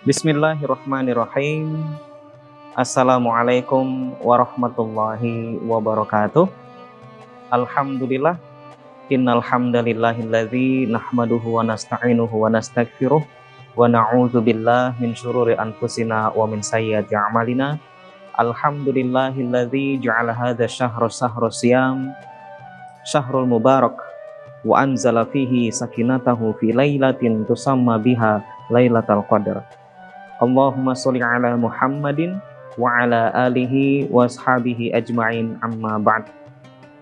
Bismillahirrahmanirrahim. Assalamualaikum warahmatullahi wabarakatuh. Alhamdulillah. Innal hamdalillahilladzi nahmaduhu wa nasta'inuhu wa nastaghfiruh wa na'udzu billahi min syururi anfusina wa min sayyiati a'malina. Alhamdulillahilladzi ja'ala hadza syahra siyam syahrul mubarak wa anzala fihi sakinatahu fi lailatin tusamma biha lailatul qadar. Allahumma sholli ala Muhammadin wa ala alihi wa ashabihi ajma'in, amma ba'd.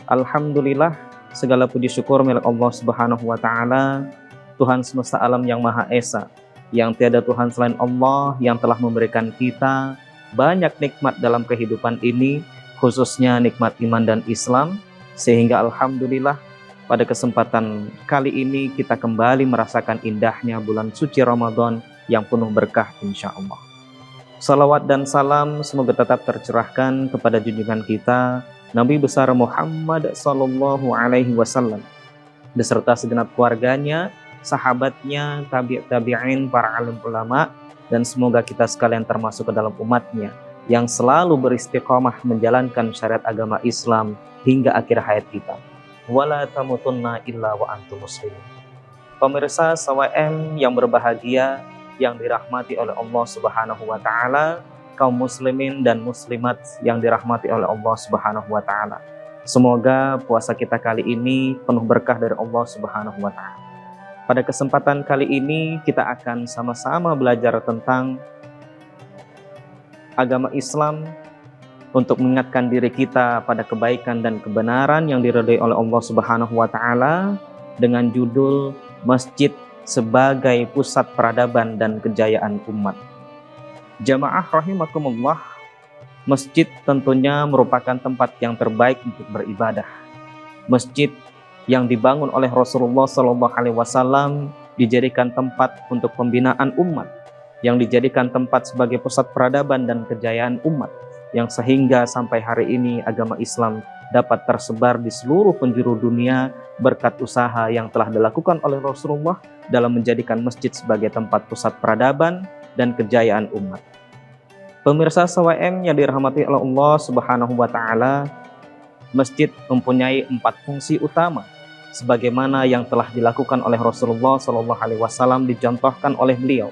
Alhamdulillah, segala puji syukur milik Allah Subhanahu wa taala, Tuhan semesta alam yang Maha Esa, yang tiada Tuhan selain Allah, yang telah memberikan kita banyak nikmat dalam kehidupan ini, khususnya nikmat iman dan Islam, sehingga alhamdulillah pada kesempatan kali ini kita kembali merasakan indahnya bulan suci Ramadan yang penuh berkah insya Allah. Salawat dan salam semoga tetap tercurahkan kepada junjungan kita Nabi besar Muhammad sallallahu alaihi wasallam beserta segenap keluarganya, sahabatnya, tabi'in, para alim ulama, dan semoga kita sekalian termasuk ke dalam umatnya yang selalu beristiqomah menjalankan syariat agama Islam hingga akhir hayat kita. Wala tamutunna illa wa antum muslimin. Pemirsa SWM yang berbahagia, yang dirahmati oleh Allah Subhanahu wa taala, kaum muslimin dan muslimat yang dirahmati oleh Allah Subhanahu wa taala. Semoga puasa kita kali ini penuh berkah dari Allah Subhanahu wa taala. Pada kesempatan kali ini kita akan sama-sama belajar tentang agama Islam untuk mengingatkan diri kita pada kebaikan dan kebenaran yang diridhai oleh Allah Subhanahu wa taala dengan judul Masjid sebagai pusat peradaban dan kejayaan umat. Jamaah rahimakumullah, masjid tentunya merupakan tempat yang terbaik untuk beribadah. Masjid yang dibangun oleh Rasulullah SAW dijadikan tempat untuk pembinaan umat, yang dijadikan tempat sebagai pusat peradaban dan kejayaan umat, yang sehingga sampai hari ini agama Islam dapat tersebar di seluruh penjuru dunia berkat usaha yang telah dilakukan oleh Rasulullah dalam menjadikan masjid sebagai tempat pusat peradaban dan kejayaan umat. Pemirsa SWM yang dirahmati oleh Allah Subhanahu wa taala, masjid mempunyai 4 fungsi utama sebagaimana yang telah dilakukan oleh Rasulullah SAW, dicontohkan oleh beliau.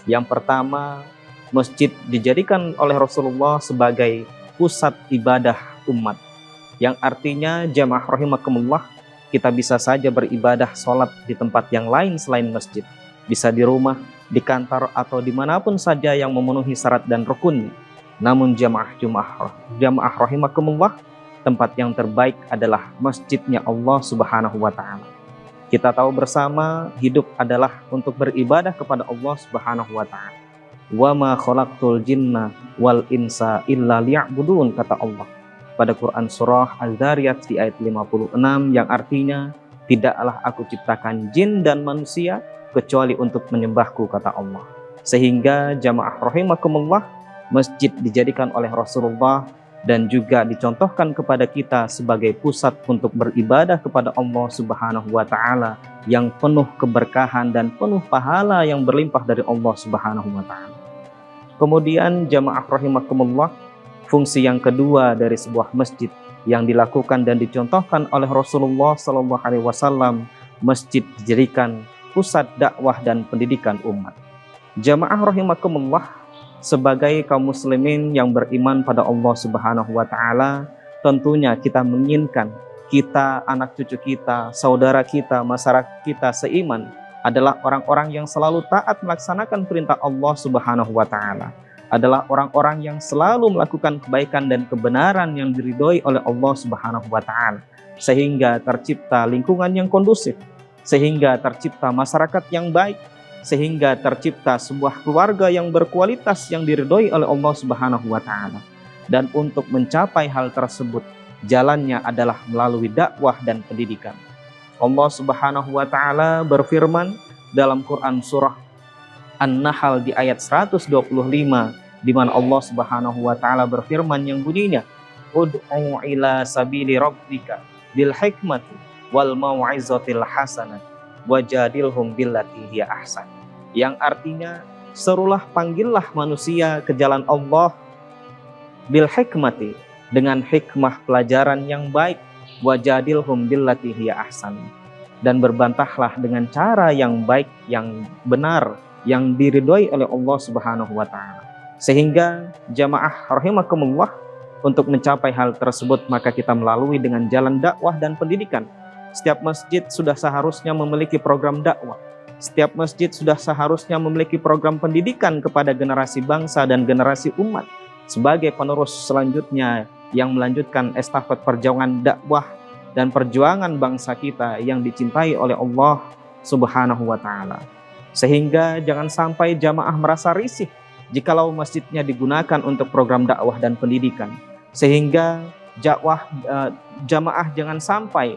Yang pertama, masjid dijadikan oleh Rasulullah sebagai pusat ibadah umat, yang artinya jamaah rahimakumullah, kita bisa saja beribadah sholat di tempat yang lain selain masjid, bisa di rumah, di kantor, atau dimanapun saja yang memenuhi syarat dan rukunnya. Namun jamaah rahimakumullah, tempat yang terbaik adalah masjidnya Allah Subhanahu wa taala. Kita tahu bersama, hidup adalah untuk beribadah kepada Allah Subhanahu wa taala. Wa ma khalaqtul jinna wal insa illa liya'budun, kata Allah pada Quran surah Al-Dzariyat di ayat 56, yang artinya, tidaklah aku ciptakan jin dan manusia kecuali untuk menyembahku, kata Allah. Sehingga jamaah rahimakumullah, masjid dijadikan oleh Rasulullah dan juga dicontohkan kepada kita sebagai pusat untuk beribadah kepada Allah Subhanahu wa taala yang penuh keberkahan dan penuh pahala yang berlimpah dari Allah Subhanahu wa taala. Kemudian jamaah rahimakumullah, fungsi yang kedua dari sebuah masjid yang dilakukan dan dicontohkan oleh Rasulullah SAW, masjid dijadikan pusat dakwah dan pendidikan umat. Jamaah rahimakumullah, sebagai kaum muslimin yang beriman pada Allah Subhanahu wa taala, tentunya kita menginginkan kita, anak cucu kita, saudara kita, masyarakat kita seiman adalah orang-orang yang selalu taat melaksanakan perintah Allah Subhanahu wa taala, adalah orang-orang yang selalu melakukan kebaikan dan kebenaran yang diridhoi oleh Allah Subhanahu wa taala, sehingga tercipta lingkungan yang kondusif, sehingga tercipta masyarakat yang baik, sehingga tercipta sebuah keluarga yang berkualitas yang diridhoi oleh Allah Subhanahu wa taala. Dan untuk mencapai hal tersebut, jalannya adalah melalui dakwah dan pendidikan. Allah Subhanahu wa taala berfirman dalam Quran surah An-Nahl di ayat 125, di mana Allah Subhanahu wa taala berfirman yang bunyinya, ud'u ila sabili rabbika bil hikmati wal mau'izatil hasanah wajadilhum billati hiya ahsan. Yang artinya, serulah, panggillah manusia ke jalan Allah bil hikmati, dengan hikmah pelajaran yang baik, wajadilhum billati hiya ahsan, dan berbantahlah dengan cara yang baik, yang benar, yang diridhoi oleh Allah Subhanahu wa taala. Sehingga jamaah rahimakumullah, untuk mencapai hal tersebut maka kita melalui dengan jalan dakwah dan pendidikan. Setiap masjid sudah seharusnya memiliki program dakwah. Setiap masjid sudah seharusnya memiliki program pendidikan kepada generasi bangsa dan generasi umat sebagai penerus selanjutnya yang melanjutkan estafet perjuangan dakwah dan perjuangan bangsa kita yang dicintai oleh Allah Subhanahu wa taala. Sehingga jangan sampai jamaah merasa risih jikalau masjidnya digunakan untuk program dakwah dan pendidikan. Sehingga jamaah jangan sampai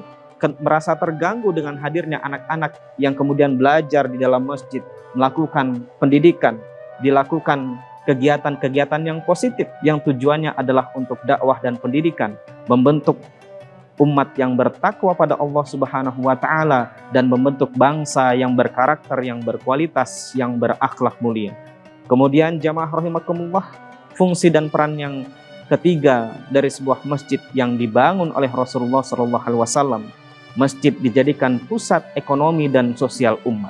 merasa terganggu dengan hadirnya anak-anak yang kemudian belajar di dalam masjid, melakukan pendidikan, dilakukan kegiatan-kegiatan yang positif yang tujuannya adalah untuk dakwah dan pendidikan, membentuk umat yang bertakwa pada Allah Subhanahu wa taala dan membentuk bangsa yang berkarakter, yang berkualitas, yang berakhlak mulia. Kemudian jamaah rahimakumullah, fungsi dan peran yang ketiga dari sebuah masjid yang dibangun oleh Rasulullah SAW, masjid dijadikan pusat ekonomi dan sosial umat.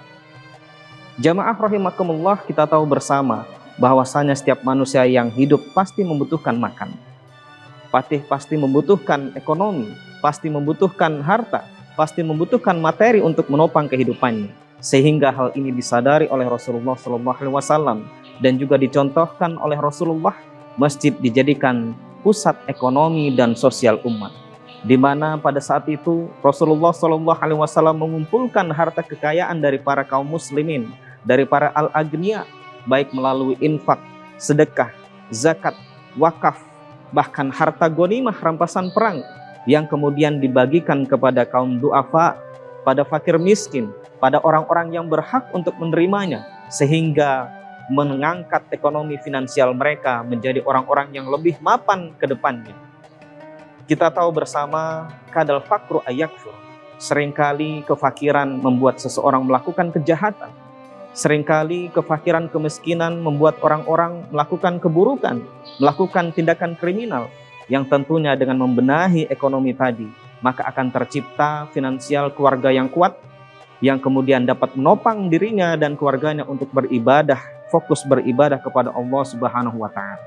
Jamaah rahimakumullah, kita tahu bersama bahwasanya setiap manusia yang hidup pasti membutuhkan makan, pasti membutuhkan ekonomi, pasti membutuhkan harta, pasti membutuhkan materi untuk menopang kehidupannya. Sehingga hal ini disadari oleh Rasulullah SAW dan juga dicontohkan oleh Rasulullah, masjid dijadikan pusat ekonomi dan sosial umat, di mana pada saat itu Rasulullah SAW mengumpulkan harta kekayaan dari para kaum muslimin, dari para al-agniya, baik melalui infak, sedekah, zakat, wakaf, bahkan harta ghanimah rampasan perang yang kemudian dibagikan kepada kaum du'afa, pada fakir miskin, pada orang-orang yang berhak untuk menerimanya, sehingga mengangkat ekonomi finansial mereka menjadi orang-orang yang lebih mapan ke depannya. Kita tahu bersama kadal fakru ayakfur, seringkali kefakiran membuat seseorang melakukan kejahatan. Seringkali kefakiran, kemiskinan membuat orang-orang melakukan keburukan, melakukan tindakan kriminal, yang tentunya dengan membenahi ekonomi tadi, maka akan tercipta finansial keluarga yang kuat, yang kemudian dapat menopang dirinya dan keluarganya untuk beribadah, fokus beribadah kepada Allah Subhanahu wa taala.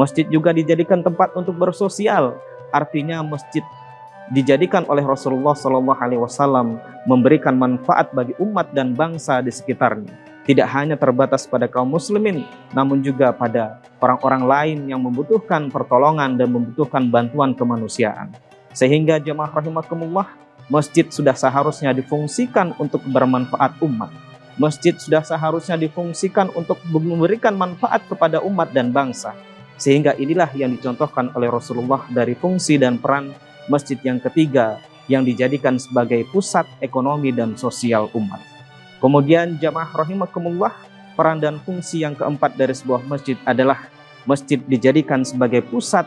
Masjid juga dijadikan tempat untuk bersosial, artinya masjid dijadikan oleh Rasulullah SAW memberikan manfaat bagi umat dan bangsa di sekitarnya. Tidak hanya terbatas pada kaum muslimin, namun juga pada orang-orang lain yang membutuhkan pertolongan dan membutuhkan bantuan kemanusiaan. Sehingga jemaah rahimakumullah, masjid sudah seharusnya difungsikan untuk bermanfaat umat. Masjid sudah seharusnya difungsikan untuk memberikan manfaat kepada umat dan bangsa. Sehingga inilah yang dicontohkan oleh Rasulullah dari fungsi dan peran masjid yang ketiga yang dijadikan sebagai pusat ekonomi dan sosial umat. Kemudian jamaah rahimakumullah, peran dan fungsi yang keempat dari sebuah masjid adalah masjid dijadikan sebagai pusat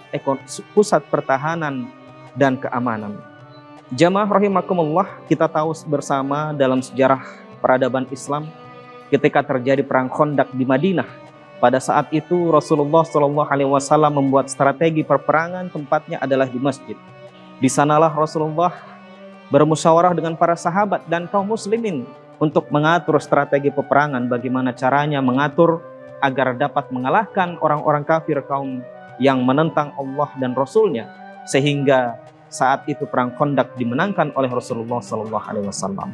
pertahanan dan keamanan. Jamaah rahimakumullah, kita tahu bersama dalam sejarah peradaban Islam ketika terjadi perang Khandaq di Madinah. Pada saat itu Rasulullah SAW membuat strategi perperangan, tempatnya adalah di masjid. Di sanalah Rasulullah bermusyawarah dengan para sahabat dan kaum muslimin untuk mengatur strategi peperangan, bagaimana caranya mengatur agar dapat mengalahkan orang-orang kafir, kaum yang menentang Allah dan Rasulnya, sehingga saat itu perang Khandaq dimenangkan oleh Rasulullah SAW.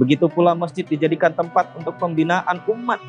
Begitu pula masjid dijadikan tempat untuk pembinaan umat,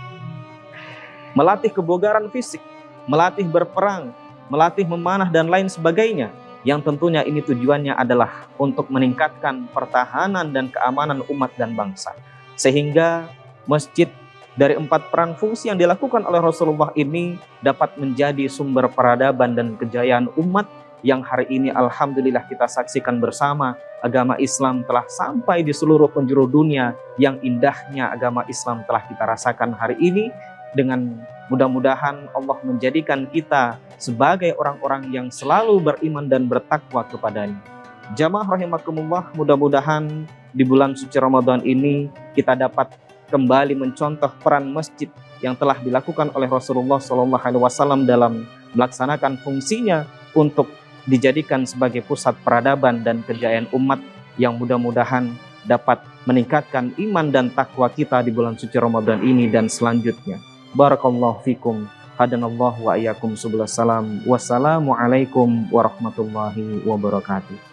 melatih kebugaran fisik, melatih berperang, melatih memanah dan lain sebagainya, yang tentunya ini tujuannya adalah untuk meningkatkan pertahanan dan keamanan umat dan bangsa. Sehingga masjid dari 4 peran fungsi yang dilakukan oleh Rasulullah ini dapat menjadi sumber peradaban dan kejayaan umat yang hari ini alhamdulillah kita saksikan bersama. Agama Islam telah sampai di seluruh penjuru dunia. Yang indahnya agama Islam telah kita rasakan hari ini. Dengan mudah-mudahan Allah menjadikan kita sebagai orang-orang yang selalu beriman dan bertakwa kepadanya. Jamaah rahimakumullah, mudah-mudahan di bulan suci Ramadan ini kita dapat kembali mencontoh peran masjid yang telah dilakukan oleh Rasulullah SAW dalam melaksanakan fungsinya untuk dijadikan sebagai pusat peradaban dan kejayaan umat, yang mudah-mudahan dapat meningkatkan iman dan takwa kita di bulan suci Ramadan ini dan selanjutnya. Barakallahu fikum. Hadanallahu wa iyyakum subul salam. Wassalamualaikum warahmatullahi wabarakatuh.